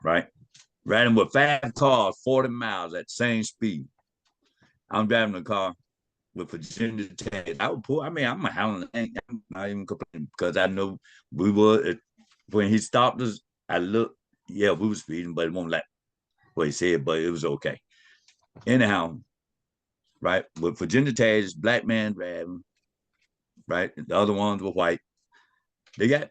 Right? Riding with 5 cars, 40 miles at the same speed. I'm driving a car with Virginia Tech. I would pull. I mean, I'm howling. I'm not even complaining because I know we were. When he stopped us, I looked. Yeah, we were speeding, but it won't like what he said. But it was okay. Anyhow, right, with Virginia Tech, Black man driving. Right, the other ones were white. They got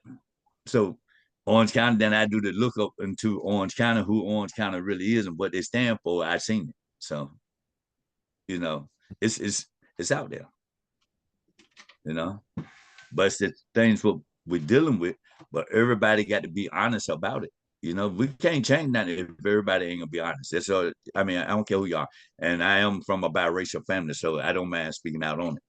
so Orange County. Then I do the look up into Orange County, who Orange County really is and what they stand for. I seen it. So, it's out there. you know. But it's the things what we're dealing with. But everybody got to be honest about it. You know, we can't change that if everybody ain't gonna be honest. That's all. I mean, I don't care who you are, and I am from a biracial family, so I don't mind speaking out on it.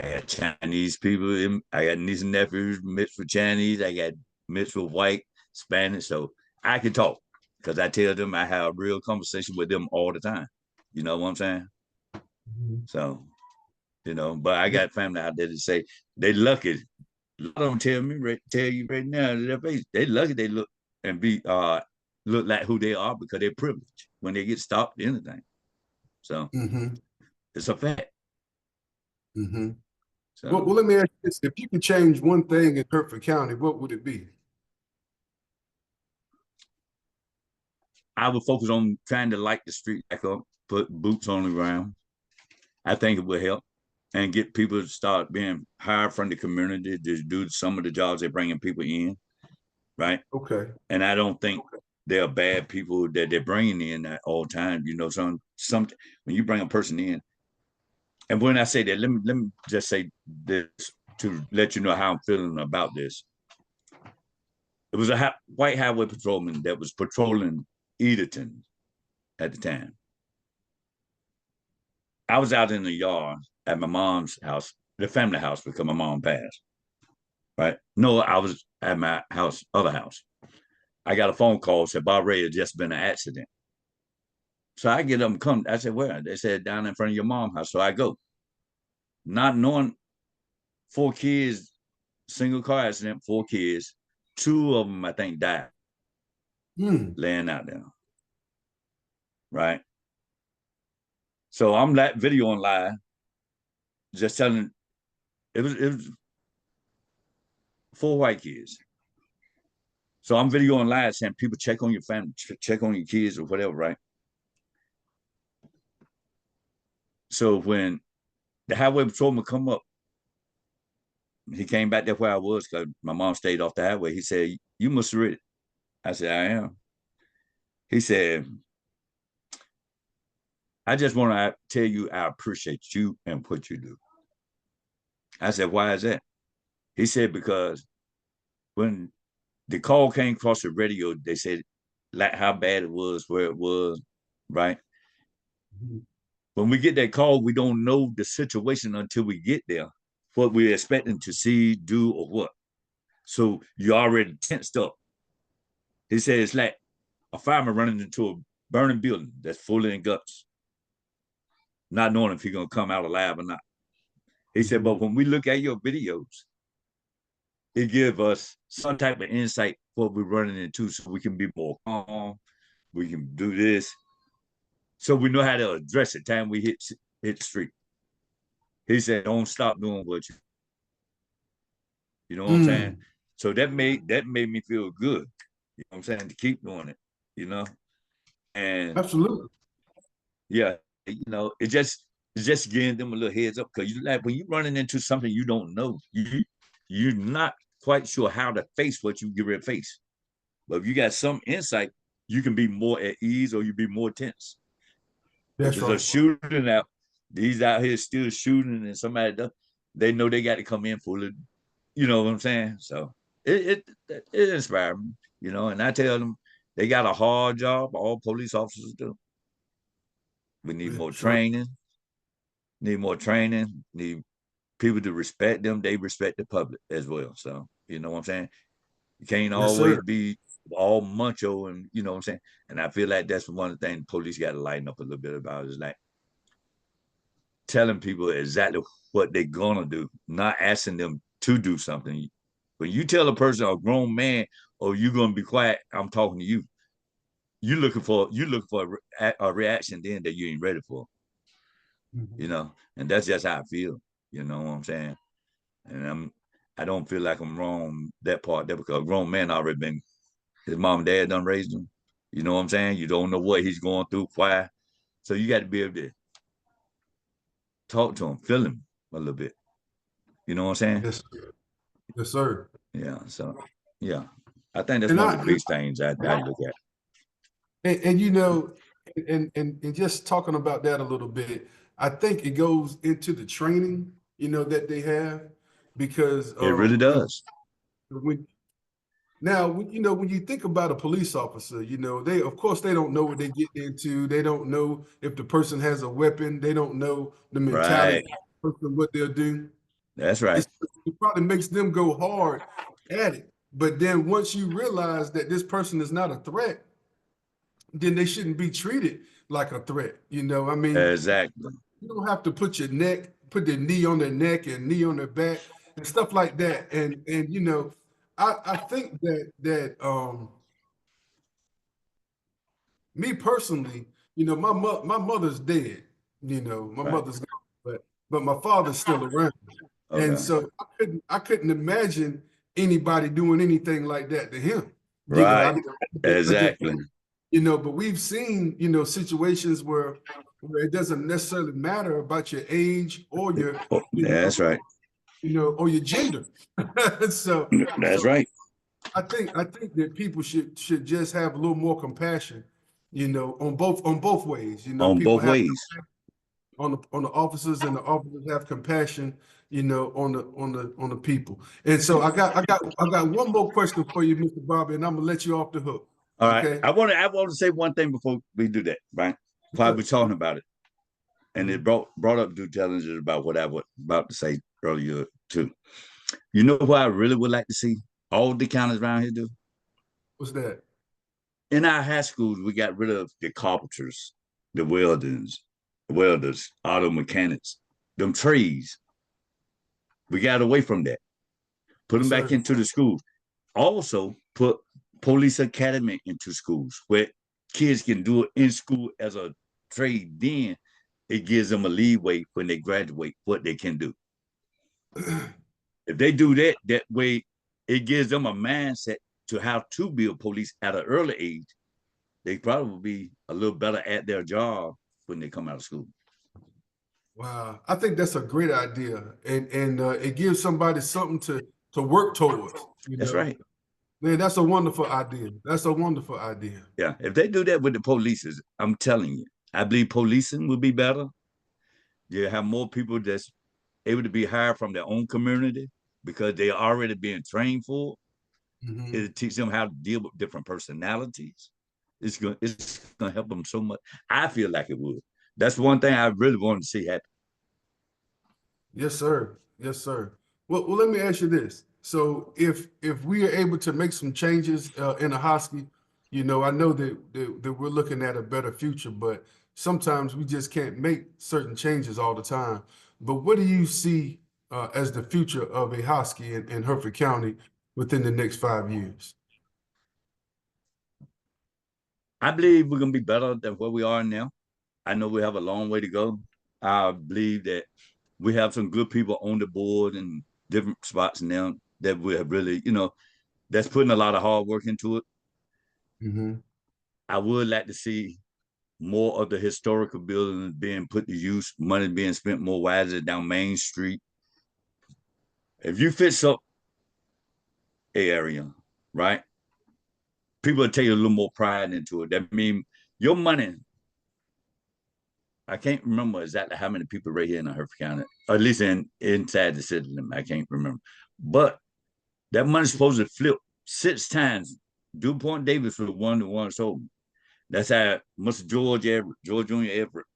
I got Chinese people. I got nieces and nephews mixed with Chinese. I got mixed with white, Spanish. So I can talk because I tell them I have a real conversation with them all the time. You know what I'm saying? Mhm. So, you know, but I got family out there that say they lucky. A lot of them tell you right now, they lucky they look and be look like who they are because they're privileged when they get stopped anything. So Mm-hmm. it's a fact. Mm-hmm. So Well, let me ask you this. If you could change one thing in Hertford County, what would it be? I would focus on trying to light the street back up, put boots on the ground. I think it would help and get people to start being hired from the community to do some of the jobs they're bringing people in, right? Okay. And I don't think there are bad people that they're bringing in at all times. You know, some when you bring a person in, and when I say that, let me just say this to let you know how I'm feeling about this. It was a white highway patrolman that was patrolling Edenton at the time. I was out in the yard at my mom's house, the family house, because my mom passed. Right? No, I was at my house, other house. I got a phone call said Bob Ray had just been an accident. So I get them come. I said, where? They said down in front of your mom's house. So I go, not knowing 4 kids, single car accident, 4 kids. 2 of them I think died laying out there. Right. So I'm that video on live, just telling it was 4 white kids. So I'm videoing live saying people check on your family, check on your kids or whatever, right? So when the highway patrolman come up, he came back there where I was because my mom stayed off the highway. He said, "You must have read it." I said, "I am." He said, "I just want to tell you I appreciate you and what you do." I said, "Why is that?" He said, "Because when the call came across the radio, they said like how bad it was, where it was, right? When we get that call, we don't know the situation until we get there, what we're expecting to see, do, or what. So you're already tensed up. He said it's like a fireman running into a burning building that's full in guts, not knowing if he's gonna come out alive or not. He said, but when we look at your videos, it gives us some type of insight what we're running into, so we can be more calm. We can do this, so we know how to address it. Time we hit the street. He said, don't stop doing what you know what I'm saying? So that made me feel good. You know what I'm saying? To keep doing it, you know? And Absolutely. yeah, you know, it's just giving them a little heads up because you like when you're running into something you don't know, you're not quite sure how to face what you get ready to face. But if you got some insight, you can be more at ease or you be more tense. If That's there's a right. shooting out, these out here still shooting and somebody does, they know they got to come in fully. You know what I'm saying? So it inspired me, you know, and I tell them they got a hard job, all police officers do. We need Yeah, more sure. training, need people to respect them. They respect the public as well. So, you know what I'm saying? You can't Yes, always sir. be all macho and you know what I'm saying? And I feel like that's one of the things police got to lighten up a little bit about is like telling people exactly what they're gonna do, not asking them to do something. When you tell a person, a grown man, "Oh, you're gonna be quiet," I'm talking to you. You looking for a reaction then that you ain't ready for, you know. And that's just how I feel. You know what I'm saying? And I don't feel like I'm wrong that part there because a grown man already been his mom and dad done raised him. You know what I'm saying? You don't know what he's going through, why. So you got to be able to talk to him, feel him a little bit. You know what I'm saying? Yes, sir. Yes, sir. Yeah. So yeah. I think that's And one of the I big things I look at. and you know, and just talking about that a little bit, I think it goes into the training. that they have, because It really does. when now, when you think about a police officer, they, of course, they don't know what they get into. They don't know if the person has a weapon. They don't know the mentality Right. of the person, what they'll do. That's right. It probably makes them go hard at it. But then once you realize that this person is not a threat, then they shouldn't be treated like a threat. I mean, Exactly. you don't have to put their knee on their neck and knee on their back and stuff like that. And I think that me personally, my mother's dead. My Right. mother's gone, but my father's still around. And Okay. so I couldn't imagine anybody doing anything like that to him. Right. I just, Exactly. but we've seen, situations where it doesn't necessarily matter about your age or your, Oh, that's right. or your gender. so That's so right. I think that people should just have a little more compassion, on both ways. On People both have ways. on the officers, and the officers have compassion, on the people. And so I got one more question for you, Mr. Bobby, and I'm gonna let you off the hook. All right. Okay. I want to say one thing before we do that, right? While we're talking about it. And it brought up due diligence about what I was about to say earlier too. You know what I really would like to see all the counties around here do? What's that? In our high schools, we got rid of the carpenters, the welders, auto mechanics, them trades. We got away from that. Put Yes, them back sir. into the schools. Also, put police academy into schools where kids can do it in school as a trade. Then it gives them a leeway when they graduate what they can do. If they do that way, it gives them a mindset to how to be a police at an early age. They probably be a little better at their job when they come out of school. Wow, I think that's a great idea, and it gives somebody something to work towards. That's right. Man, that's a wonderful idea. That's a wonderful idea. Yeah. If they do that with the police, I'm telling you, I believe policing would be better. You have more people that's able to be hired from their own community because they are already being trained for it. Mhm. It'll teach them how to deal with different personalities. It's gonna help them so much. I feel like it would. That's one thing I really want to see happen. Yes, sir. Yes, sir. Well, let me ask you this. So, if we are able to make some changes in a Hosky, I know that we're looking at a better future, but sometimes we just can't make certain changes all the time. But what do you see as the future of a Hosky in Hertford County within the next 5 years? I believe we're gonna be better than where we are now. I know we have a long way to go. I believe that we have some good people on the board and different spots now that we have really, that's putting a lot of hard work into it. Hmm. I would like to see more of the historical buildings being put to use, money being spent more wisely down Main Street. If you fix up an area, right, people will take a little more pride into it. That means your money. I can't remember exactly how many people right here in Hertford County, or at least inside the city limit. I can't remember, but that money's supposed to flip 6 times. DuPont Davis was one of the ones sold. That's how Mr. George Jr. Everett,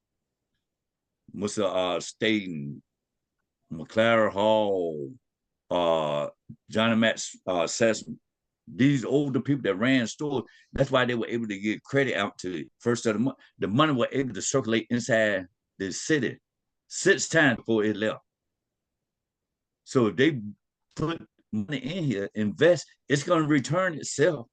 Mr. Staten, McLaren Hall, uh, Johnny Matt Sessom. These older people that ran stores, that's why they were able to get credit out to the first of the month. The money was able to circulate inside the city 6 times before it left. So if they put money in here, invest, it's going to return itself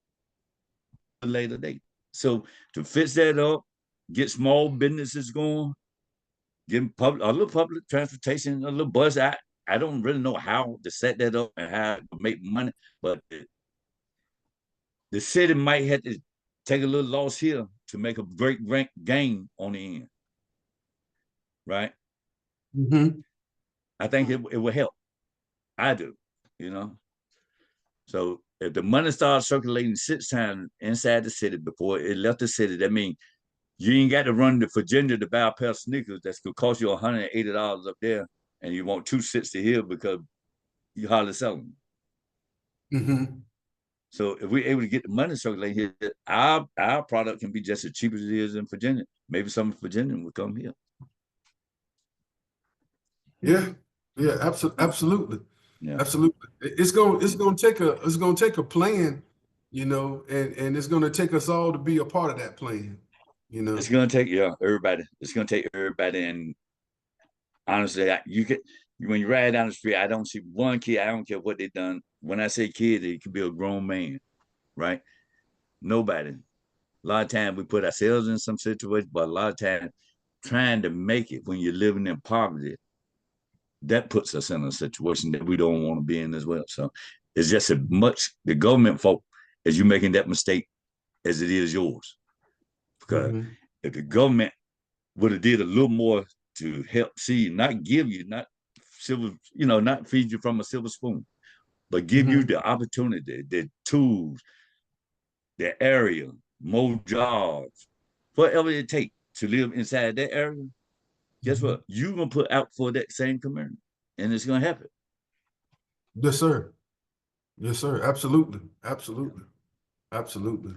at a later date. So to fix that up, get small businesses going, get a little public transportation, a little bus. I don't really know how to set that up and how to make money, but the city might have to take a little loss here to make a great gain on the end, right? Hmm. I think it will help. I do, you know. So if the money starts circulating 6 times inside the city before it left the city, that means you ain't got to run to Virginia to buy a pair of sneakers that's gonna cost you $180 up there. and you want 2 cents to here because you hardly sell them. Mm-hmm. So if we're able to get the money circulating here, our product can be just as cheap as it is in Virginia. Maybe some Virginian will come here. Yeah, yeah, absolutely, Yeah, absolutely. It's gonna take a plan, you know, and it's gonna take us all to be a part of that plan, you know. it's gonna take everybody. It's gonna take everybody, and honestly, you could when you ride down the street, I don't see one kid. I don't care what they done. When I say kid, it could be a grown man, right? Nobody. A lot of times we put ourselves in some situations, but a lot of times trying to make it when you're living in poverty, that puts us in a situation that we don't want to be in as well. So it's just as much the government fault as you making that mistake as it is yours. Because Mm-hmm. if the government would have did a little more to help see, not give you, not silver, not feed you from a silver spoon, but give you Mm-hmm. the opportunity, the tools, the area, more jobs, whatever it takes to live inside that area, guess Mm-hmm. what? You're gonna put out for that same community, and it's gonna happen. Yes, sir. Yes, sir. Absolutely, absolutely, absolutely.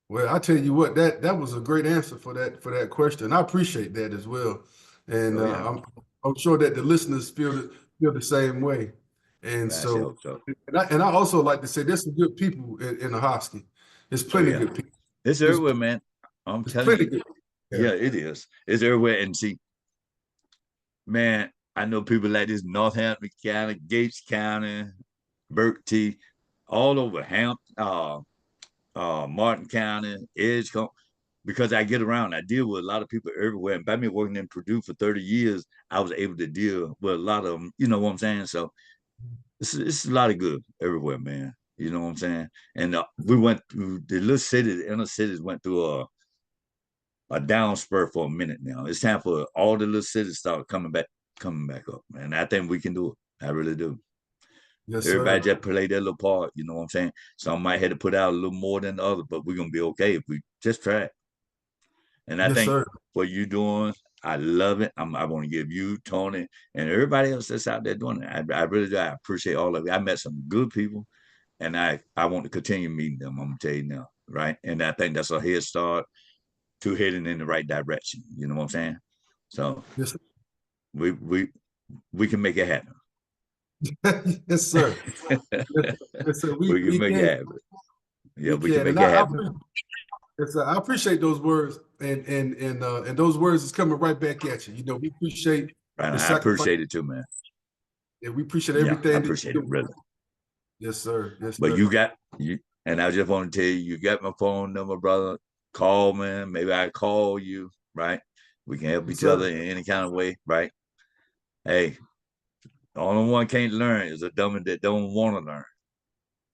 Well, I tell you what, that was a great answer for that question. I appreciate that as well, and Oh yeah, I'm sure that the listeners feel the same way. And I sure so, hope so. and I also like to say there's some good people in the Hosky. There's Oh plenty of yeah, good people. it's There's, everywhere, man. I'm there's telling plenty you, of good people yeah, there. it is. It's everywhere, and see, man, I know people like this Northampton County, Gates County, Berkeley, all over Martin County, Edgecombe, because I get around. I deal with a lot of people everywhere. And by me working in Purdue for 30 years, I was able to deal with a lot of them. You know what I'm saying? So it's a lot of good everywhere, man. You know what I'm saying? And we went through the little cities, the inner cities went through a down spur for a minute now. It's time for all the little cities start coming back up, man. I think we can do it. I really do. Yes, Everybody sir. just play their little part, you know what I'm saying? Some might have to put out a little more than the other, but we're gonna be okay if we just try it. And I Yes, think sir. what you're doing, I love it. I want to give you, Tony, and everybody else that's out there doing it. I really do. I appreciate all of it. I met some good people, and I want to continue meeting them. I'm gonna tell you now, right? And I think that's a head start to heading in the right direction. You know what I'm saying? So Yes, sir. we we we can make it happen. Yes, sir. Yes, yes, sir. We We can we make it can happen. Yeah, we we can can, make and it happen. yes, sir. I appreciate those words, and those words is coming right back at you. You know, we appreciate And the I sacrifice, appreciate it too, man. and we appreciate Yeah, I everything that appreciate you it, do. really. Yes, sir. Yes, But sir. you got you, and I just want to tell you, you got my phone number, brother. Call me. Maybe I call you, right? We can help Yes, each sir. other in any kind of way, right? Hey, the only one can't learn is a dummy that don't want to learn.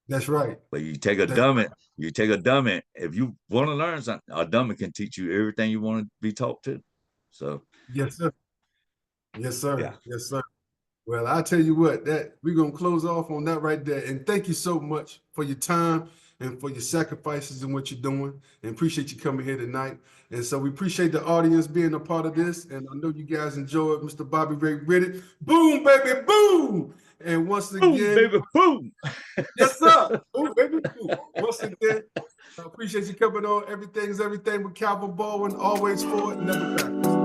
That's right. But That's you take a dummy. If you want to learn something, a dummy can teach you everything you want to be taught to. So yes, sir. Yes, yeah, sir. Yes, sir. Well, I tell you what, that we're gonna close off on that right there. And thank you so much for your time and for your sacrifices and what you're doing. And appreciate you coming here tonight. And so we appreciate the audience being a part of this. And I know you guys enjoyed Mr. Bobby Ray Riddick. Boom, baby, boom. And once boom, again, baby, boom. yes, sir. Boom, baby, boom. Once again, I appreciate you coming on. Everything's everything with Calvin Baldwin. Always forward, never backwards.